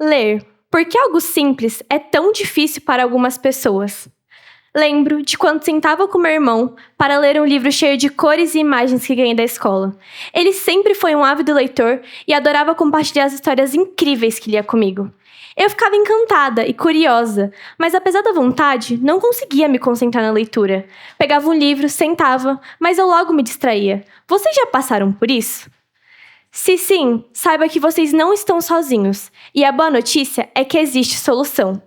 Ler. Por que algo simples é tão difícil para algumas pessoas? Lembro de quando sentava com meu irmão para ler um livro cheio de cores e imagens que ganhei da escola. Ele sempre foi um ávido leitor e adorava compartilhar as histórias incríveis que lia comigo. Eu ficava encantada e curiosa, mas apesar da vontade, não conseguia me concentrar na leitura. Pegava um livro, sentava, mas eu logo me distraía. Vocês já passaram por isso? Se sim, saiba que vocês não estão sozinhos. E a boa notícia é que existe solução.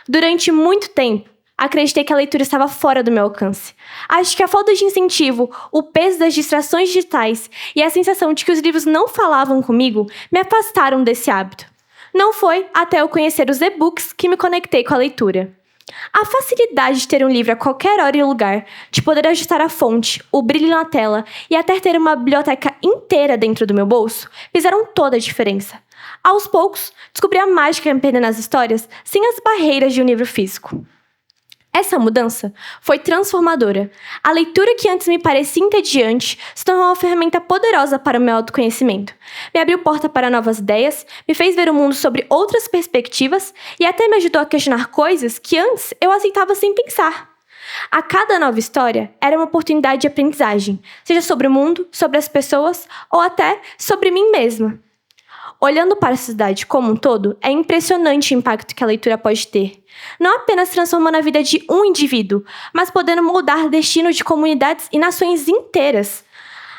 Durante muito tempo, acreditei que a leitura estava fora do meu alcance. Acho que a falta de incentivo, o peso das distrações digitais e a sensação de que os livros não falavam comigo me afastaram desse hábito. Não foi até eu conhecer os e-books que me conectei com a leitura. A facilidade de ter um livro a qualquer hora e lugar, de poder ajustar a fonte, o brilho na tela e até ter uma biblioteca inteira dentro do meu bolso, fizeram toda a diferença. Aos poucos, descobri a mágica empenhada nas histórias sem as barreiras de um livro físico. Essa mudança foi transformadora. A leitura que antes me parecia entediante se tornou uma ferramenta poderosa para o meu autoconhecimento. Me abriu porta para novas ideias, me fez ver o mundo sobre outras perspectivas e até me ajudou a questionar coisas que antes eu aceitava sem pensar. A cada nova história era uma oportunidade de aprendizagem, seja sobre o mundo, sobre as pessoas ou até sobre mim mesma. Olhando para a sociedade como um todo, é impressionante o impacto que a leitura pode ter. Não apenas transformando a vida de um indivíduo, mas podendo moldar o destino de comunidades e nações inteiras.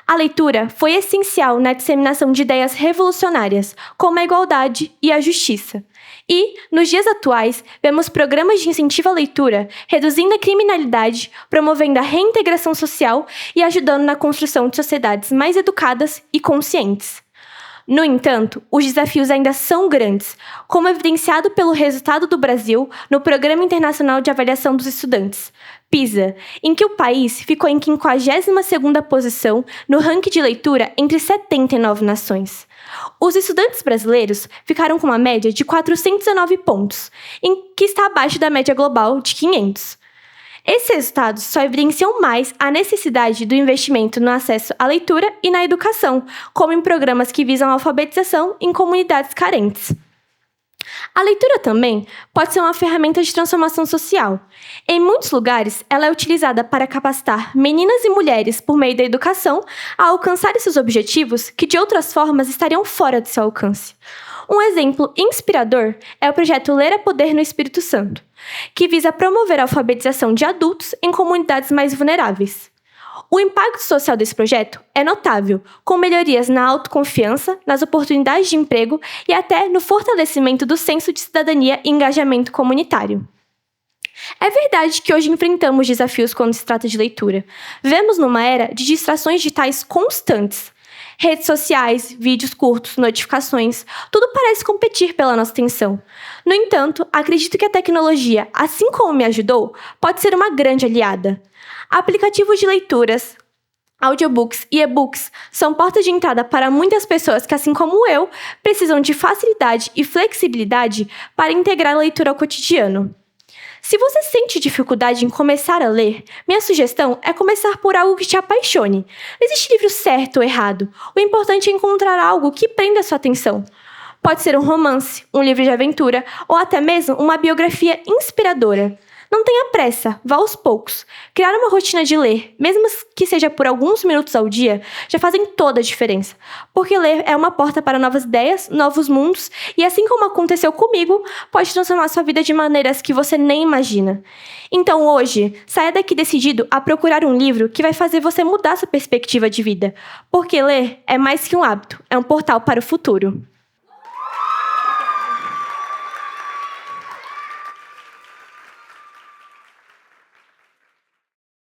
A leitura foi essencial na disseminação de ideias revolucionárias, como a igualdade e a justiça. E, nos dias atuais, vemos programas de incentivo à leitura reduzindo a criminalidade, promovendo a reintegração social e ajudando na construção de sociedades mais educadas e conscientes. No entanto, os desafios ainda são grandes, como evidenciado pelo resultado do Brasil no Programa Internacional de Avaliação dos Estudantes, PISA, em que o país ficou em 52ª posição no ranking de leitura entre 79 nações. Os estudantes brasileiros ficaram com uma média de 419 pontos, em que está abaixo da média global de 500. Esses resultados só evidenciam mais a necessidade do investimento no acesso à leitura e na educação, como em programas que visam a alfabetização em comunidades carentes. A leitura também pode ser uma ferramenta de transformação social. Em muitos lugares, ela é utilizada para capacitar meninas e mulheres por meio da educação a alcançar esses objetivos que de outras formas estariam fora de seu alcance. Um exemplo inspirador é o projeto Ler é Poder no Espírito Santo, que visa promover a alfabetização de adultos em comunidades mais vulneráveis. O impacto social desse projeto é notável, com melhorias na autoconfiança, nas oportunidades de emprego e até no fortalecimento do senso de cidadania e engajamento comunitário. É verdade que hoje enfrentamos desafios quando se trata de leitura. Vivemos numa era de distrações digitais constantes. Redes sociais, vídeos curtos, notificações, tudo parece competir pela nossa atenção. No entanto, acredito que a tecnologia, assim como me ajudou, pode ser uma grande aliada. Aplicativos de leituras, audiobooks e e-books são portas de entrada para muitas pessoas que, assim como eu, precisam de facilidade e flexibilidade para integrar a leitura ao cotidiano. Se você sente dificuldade em começar a ler, minha sugestão é começar por algo que te apaixone. Não existe livro certo ou errado. O importante é encontrar algo que prenda sua atenção. Pode ser um romance, um livro de aventura ou até mesmo uma biografia inspiradora. Não tenha pressa, vá aos poucos. Criar uma rotina de ler, mesmo que seja por alguns minutos ao dia, já fazem toda a diferença. Porque ler é uma porta para novas ideias, novos mundos, e assim como aconteceu comigo, pode transformar sua vida de maneiras que você nem imagina. Então hoje, saia daqui decidido a procurar um livro que vai fazer você mudar sua perspectiva de vida. Porque ler é mais que um hábito, é um portal para o futuro.